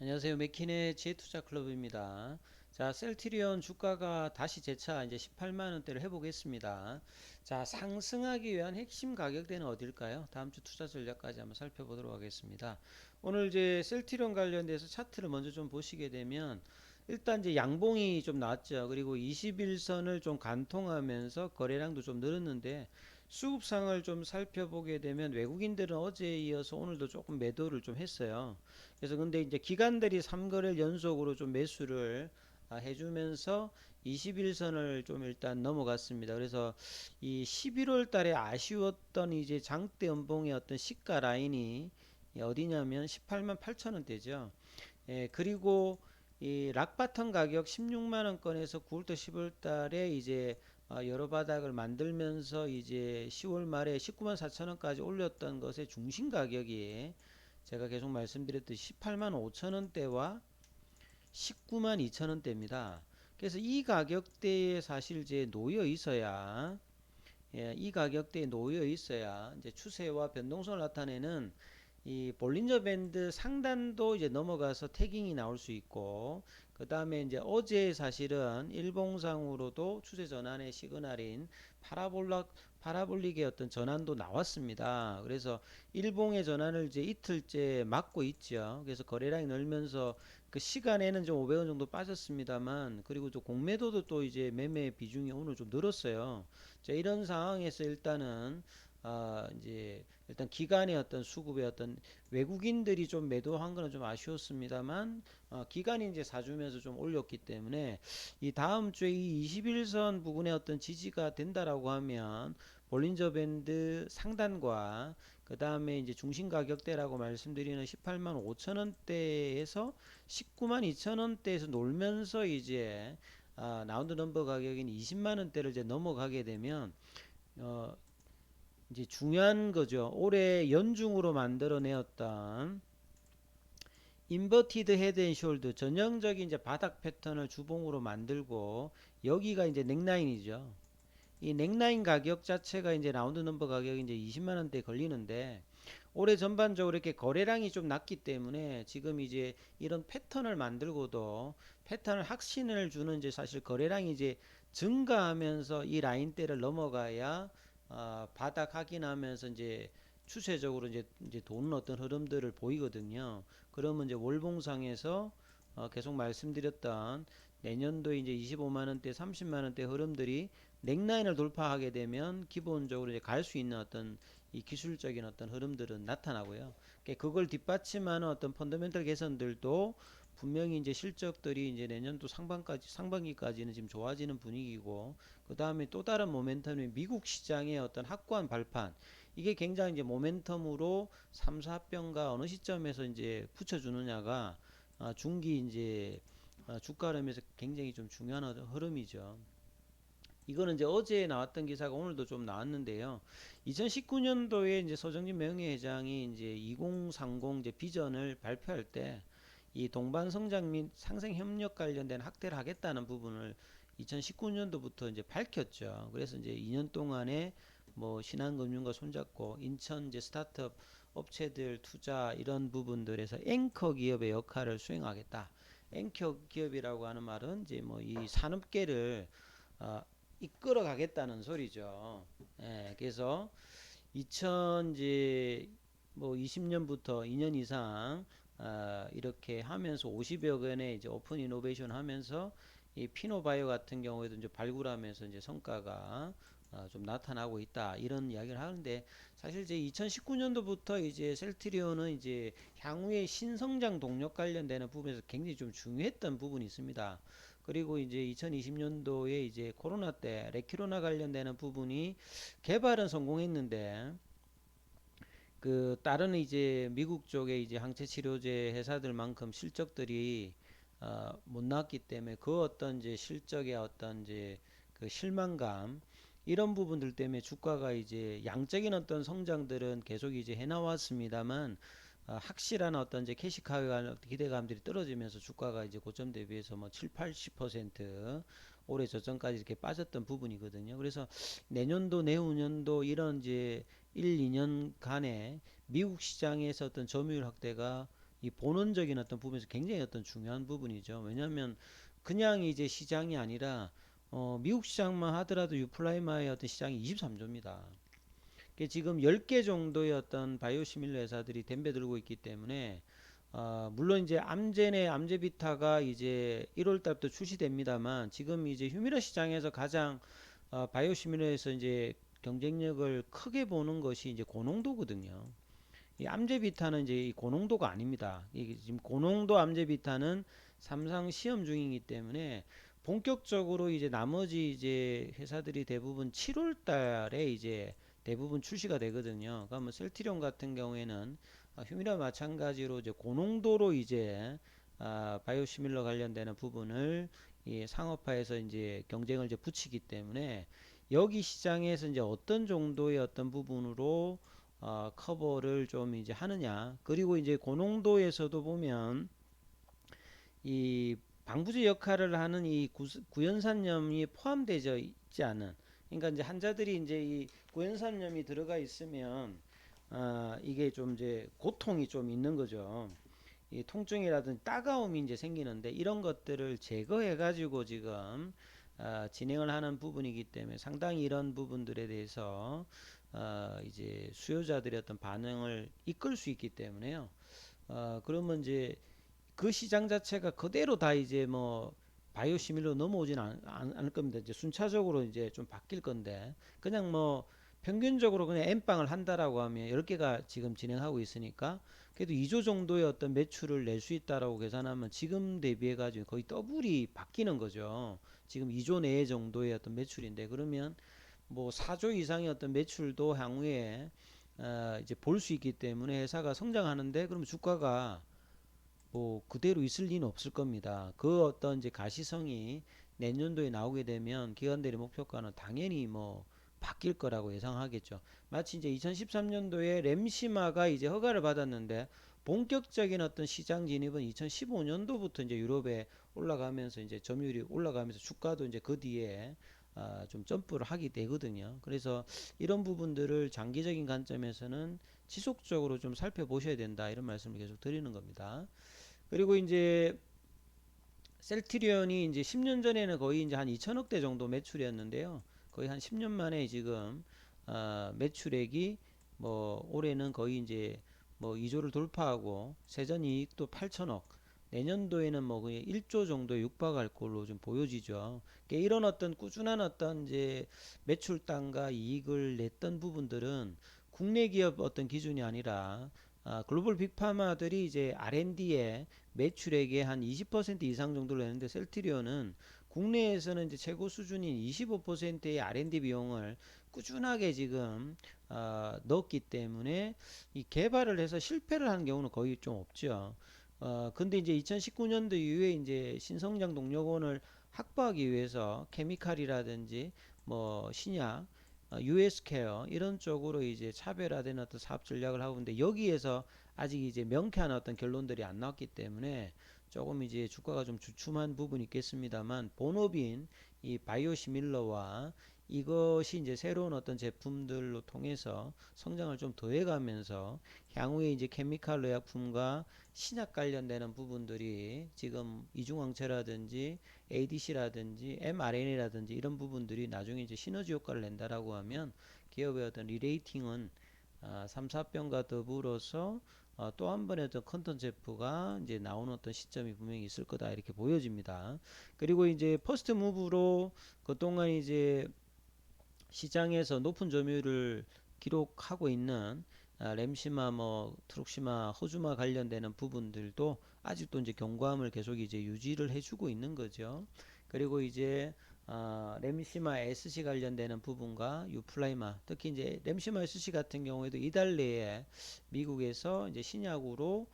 안녕하세요. 맥킨의 지혜투자클럽입니다. 자, 셀트리온 주가가 다시 재차 이제 18만 원대를 해보겠습니다. 자, 상승하기 위한 핵심 가격대는 어딜까요? 다음 주 투자 전략까지 한번 살펴보도록 하겠습니다. 오늘 이제 셀트리온 관련돼서 차트를 먼저 좀 보시게 되면 일단 이제 양봉이 좀 나왔죠. 그리고 21선을 좀 관통하면서 거래량도 좀 늘었는데 수급상을 좀 살펴보게 되면 외국인들은 어제에 이어서 오늘도 조금 매도를 좀 했어요. 그래서 근데 이제 기관들이 3거래를 연속으로 좀 매수를 해주면서 21선을 좀 일단 넘어갔습니다. 그래서 이 11월 달에 아쉬웠던 이제 장대 연봉의 어떤 시가 라인이 어디냐면 18만 8천 원대죠. 예, 그리고 이 락바텀 가격 16만 원권에서 9월달 10월 달에 이제 여러 바닥을 만들면서 이제 10월 말에 19만 4천 원까지 올렸던 것의 중심 가격이 제가 계속 말씀드렸듯이 18만 5천 원대와 19만 2천 원대입니다. 그래서 이 가격대에 사실 이제 놓여 있어야 이 가격대에 놓여 있어야 이제 추세와 변동성을 나타내는 이 볼린저 밴드 상단도 이제 넘어가서 태깅이 나올 수 있고, 그 다음에 이제 어제 사실은 일봉상으로도 추세 전환의 시그널인 파라볼릭의 어떤 전환도 나왔습니다. 그래서 일봉의 전환을 이제 이틀째 막고 있죠. 그래서 거래량이 늘면서 그 시간에는 좀 500원 정도 빠졌습니다만, 그리고 또 공매도도 또 이제 매매 비중이 오늘 좀 늘었어요. 자, 이런 상황에서 일단은 이제 일단 기간의 어떤 수급의 어떤 외국인들이 좀 매도한 거는 좀 아쉬웠습니다만 기간이 이제 사주면서 좀 올렸기 때문에 이 다음 주에 이 21선 부근의 어떤 지지가 된다라고 하면 볼린저 밴드 상단과 그 다음에 이제 중심 가격대라고 말씀드리는 18만 5천 원대에서 19만 2천 원대에서 놀면서 이제 라운드 넘버 가격인 20만 원대를 이제 넘어가게 되면 어, 이제 중요한 거죠. 올해 연중으로 만들어내었던 인버티드 헤드 앤 숄더 전형적인 이제 바닥 패턴을 주봉으로 만들고 여기가 이제 넥라인이죠. 이 넥라인 가격 자체가 이제 라운드 넘버 가격이 이제 20만 원대 걸리는데 올해 전반적으로 이렇게 거래량이 좀 낮기 때문에 지금 이제 이런 패턴을 만들고도 패턴을 확신을 주는 이제 사실 거래량이 이제 증가하면서 이 라인대를 넘어가야 바닥 확인하면서 이제 추세적으로 이제 도는 어떤 흐름들을 보이거든요. 그러면 이제 월봉상에서 계속 말씀드렸던 내년도에 이제 25만 원대, 30만 원대 흐름들이 넥라인을 돌파하게 되면 기본적으로 이제 갈 수 있는 어떤 이 기술적인 어떤 흐름들은 나타나고요. 그걸 뒷받침하는 어떤 펀더멘털 개선들도 분명히 이제 실적들이 이제 내년도 상반기까지는 지금 좋아지는 분위기고, 그 다음에 또 다른 모멘텀이 미국 시장의 어떤 확고한 발판, 이게 굉장히 이제 모멘텀으로 3, 4병가 어느 시점에서 이제 붙여주느냐가 중기 이제 주가 흐름에서 굉장히 좀 중요한 흐름이죠. 이거는 이제 어제 나왔던 기사가 오늘도 좀 나왔는데요. 2019년도에 이제 서정진 명예회장이 이제 2030 이제 비전을 발표할 때 이 동반 성장 및 상생 협력 관련된 확대를 하겠다는 부분을 2019년도부터 이제 밝혔죠. 그래서 이제 2년 동안에 뭐 신한금융과 손잡고 인천 이제 스타트업 업체들 투자 이런 부분들에서 앵커 기업의 역할을 수행하겠다. 앵커 기업이라고 하는 말은 이제 뭐 이 산업계를 어, 이끌어 가겠다는 소리죠. 예, 그래서 2000 이제 뭐 20년부터 2년 이상 이렇게 하면서 50여 건의 이제 오픈 이노베이션 하면서 이 피노바이오 같은 경우에도 이제 발굴하면서 이제 성과가 좀 나타나고 있다 이런 이야기를 하는데, 사실 이제 2019년도부터 이제 셀트리온은 이제 향후의 신성장 동력 관련되는 부분에서 굉장히 좀 중요했던 부분이 있습니다. 그리고 이제 2020년도에 이제 코로나 때 레키로나 관련되는 부분이 개발은 성공했는데 그 다른 이제 미국 쪽에 이제 항체 치료제 회사들만큼 실적들이 못 나왔기 때문에 그 어떤 이제 실적의 어떤 이제 그 실망감 이런 부분들 때문에 주가가 이제 양적인 어떤 성장들은 계속 이제 해나왔습니다만 확실한 어떤 이제 캐시카우의 기대감들이 떨어지면서 주가가 이제 고점 대비해서 뭐 7, 80% 올해 저점까지 이렇게 빠졌던 부분이거든요. 그래서 내년도, 내후년도 이런 이제 1, 2년간에 미국 시장에서 어떤 점유율 확대가 이 본원적인 어떤 부분에서 굉장히 어떤 중요한 부분이죠. 왜냐하면 그냥 이제 시장이 아니라 미국 시장만 하더라도 유플라이마의 어떤 시장이 23조입니다. 지금 10개 정도의 어떤 바이오시밀러 회사들이 덤벼들고 있기 때문에 물론 이제 암젠의 암제비타가 이제 1월 달부터 출시됩니다만 지금 이제 휴미러 시장에서 가장 바이오시밀러에서 이제 경쟁력을 크게 보는 것이 이제 고농도거든요. 이 암제비타는 이제 이 고농도가 아닙니다. 이게 지금 고농도 암제비타는 삼상 시험 중이기 때문에 본격적으로 이제 나머지 이제 회사들이 대부분 7월 달에 이제 대부분 출시가 되거든요. 그러면 셀트리온 같은 경우에는 휴미라 마찬가지로 이제 고농도로 이제 바이오시밀러 관련되는 부분을 이 상업화해서 이제 경쟁을 이제 붙이기 때문에 여기 시장에서 이제 어떤 정도의 어떤 부분으로 커버를 좀 이제 하느냐. 그리고 이제 고농도에서도 보면 이 방부제 역할을 하는 이 구연산염이 포함되어 있지 않은, 그러니까 이제 환자들이 이제 이 구연산염이 들어가 있으면 이게 좀 이제 고통이 좀 있는 거죠. 이 통증이라든지 따가움이 이제 생기는데 이런 것들을 제거해 가지고 지금 진행을 하는 부분이기 때문에 상당히 이런 부분들에 대해서 이제 수요자들의 어떤 반응을 이끌 수 있기 때문에요. 그러면 이제 그 시장 자체가 그대로 다 이제 뭐 바이오시밀로 넘어오진 않을 겁니다. 이제 순차적으로 이제 좀 바뀔 건데 그냥 뭐 평균적으로 그냥 엠빵을 한다라고 하면 10개가 지금 진행하고 있으니까 그래도 2조 정도의 어떤 매출을 낼 수 있다라고 계산하면 지금 대비해 가지고 거의 더블이 바뀌는 거죠. 지금 2조 내에 정도의 어떤 매출인데 그러면 뭐 4조 이상의 어떤 매출도 향후에 이제 볼 수 있기 때문에 회사가 성장하는데 그러면 주가가 뭐 그대로 있을 리는 없을 겁니다. 그 어떤 이제 가시성이 내년도에 나오게 되면 기관들의 목표가는 당연히 뭐 바뀔 거라고 예상하겠죠. 마치 이제 2013년도에 램시마가 이제 허가를 받았는데 본격적인 어떤 시장 진입은 2015년도부터 이제 유럽에 올라가면서 이제 점유율이 올라가면서 주가도 이제 그 뒤에 좀 점프를 하게 되거든요. 그래서 이런 부분들을 장기적인 관점에서는 지속적으로 좀 살펴보셔야 된다 이런 말씀을 계속 드리는 겁니다. 그리고 이제 셀트리온이 이제 10년 전에는 거의 이제 한 2천억 대 정도 매출이었는데요. 거의 한 10년 만에 지금 매출액이 뭐 올해는 거의 이제 뭐 2조를 돌파하고 세전이익도 8천억, 내년도에는 뭐 거의 1조 정도에 육박할 걸로 좀 보여지죠. 그러니까 이런 어떤 꾸준한 어떤 이제 매출당과 이익을 냈던 부분들은 국내 기업 어떤 기준이 아니라 글로벌 빅파마들이 이제 R&D에 매출액의 한 20% 이상 정도를 내는데 셀트리온은 국내에서는 이제 최고 수준인 25%의 R&D 비용을 꾸준하게 지금 넣었기 때문에 이 개발을 해서 실패를 하는 경우는 거의 좀 없죠. 근데 이제 2019년도 이후에 이제 신성장 동력원을 확보하기 위해서 케미칼이라든지 뭐 신약, US 케어 이런 쪽으로 이제 차별화된 어떤 사업 전략을 하고 있는데 여기에서 아직 이제 명쾌한 어떤 결론들이 안 나왔기 때문에 조금 이제 주가가 좀 주춤한 부분이 있겠습니다만 본업인 이 바이오시밀러와 이것이 이제 새로운 어떤 제품들로 통해서 성장을 좀 더해가면서 향후에 이제 케미칼 의약품과 신약 관련되는 부분들이 지금 이중항체라든지 ADC라든지 mRNA라든지 이런 부분들이 나중에 이제 시너지 효과를 낸다라고 하면 기업의 어떤 리레이팅은 3, 4병과 더불어서 또 한 번의 어떤 컨텐츠가 이제 나오는 어떤 시점이 분명히 있을 거다 이렇게 보여집니다. 그리고 이제 퍼스트 무브로 그동안 이제 시장에서 높은 점유율을 기록하고 있는 램시마 뭐 트룩시마 호주마 관련되는 부분들도 아직도 이제 경고함을 계속 이제 유지를 해주고 있는 거죠. 그리고 이제 램시마 SC 관련되는 부분과 유플라이마 특히 이제 램시마 SC 같은 경우에도 이달 내에 미국에서 이제 신약으로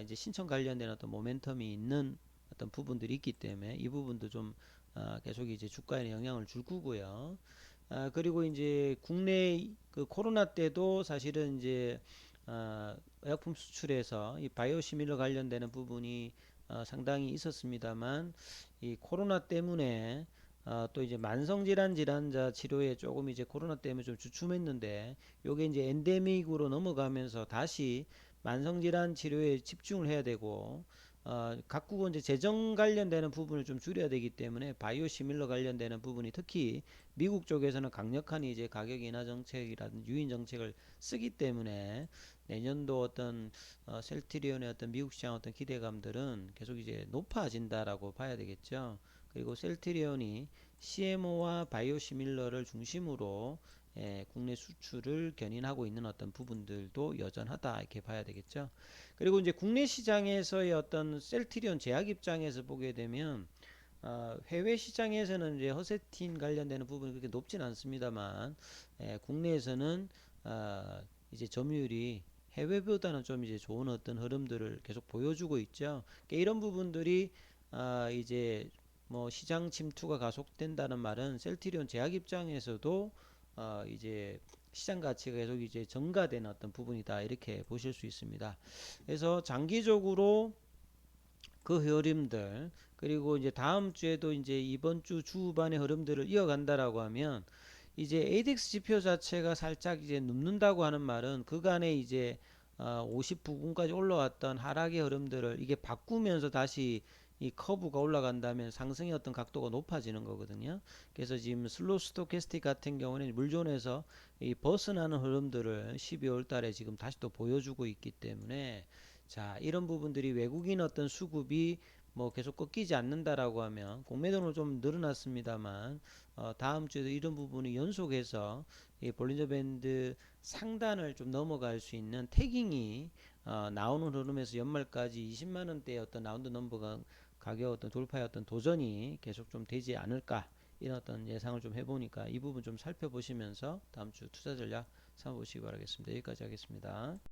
이제 신청 관련된 어떤 모멘텀이 있는 어떤 부분들이 있기 때문에 이 부분도 좀 계속 이제 주가에 영향을 줄 거고요. 그리고 이제 국내 그 코로나 때도 사실은 이제 의약품 수출에서 이 바이오시밀러 관련되는 부분이 상당히 있었습니다만 이 코로나 때문에 또 이제 만성질환 질환자 치료에 조금 이제 코로나 때문에 좀 주춤했는데 요게 이제 엔데믹으로 넘어가면서 다시 만성질환 치료에 집중을 해야 되고 각국은 이제 재정 관련되는 부분을 좀 줄여야 되기 때문에 바이오 시밀러 관련되는 부분이 특히 미국 쪽에서는 강력한 이제 가격 인하 정책이라든지 유인 정책을 쓰기 때문에 내년도 어떤 셀트리온의 어떤 미국 시장 어떤 기대감들은 계속 이제 높아진다라고 봐야 되겠죠. 그리고 셀트리온이 CMO와 바이오 시밀러를 중심으로 국내 수출을 견인하고 있는 어떤 부분들도 여전하다 이렇게 봐야 되겠죠. 그리고 이제 국내 시장에서의 어떤 셀트리온 제약 입장에서 보게 되면 해외 시장에서는 이제 허세틴 관련되는 부분이 그렇게 높진 않습니다만 국내에서는 이제 점유율이 해외보다는 좀 이제 좋은 어떤 흐름들을 계속 보여주고 있죠. 그러니까 이런 부분들이 이제 뭐 시장 침투가 가속된다는 말은 셀트리온 제약 입장에서도 이제 시장 가치가 계속 이제 증가되는 어떤 부분이다 이렇게 보실 수 있습니다. 그래서 장기적으로 그 흐름들 그리고 이제 다음 주에도 이제 이번 주 주반의 흐름들을 이어간다라고 하면 이제 ADX 지표 자체가 살짝 이제 눕는다고 하는 말은 그간에 이제 50 부근까지 올라왔던 하락의 흐름들을 이게 바꾸면서 다시 이 커브가 올라간다면 상승의 어떤 각도가 높아지는 거거든요. 그래서 지금 슬로우 스토캐스틱 같은 경우는 물존에서 이 벗어나는 흐름들을 12월 달에 지금 다시 또 보여주고 있기 때문에 자, 이런 부분들이 외국인 어떤 수급이 뭐 계속 꺾이지 않는다라고 하면 공매도는 좀 늘어났습니다만 다음 주에도 이런 부분이 연속해서 이 볼린저 밴드 상단을 좀 넘어갈 수 있는 태깅이 나오는 흐름에서 연말까지 20만 원대의 어떤 라운드 넘버가 가격 어떤 돌파의 어떤 도전이 계속 좀 되지 않을까 이런 어떤 예상을 좀 해보니까 이 부분 좀 살펴보시면서 다음 주 투자 전략 삼아보시기 바라겠습니다. 여기까지 하겠습니다.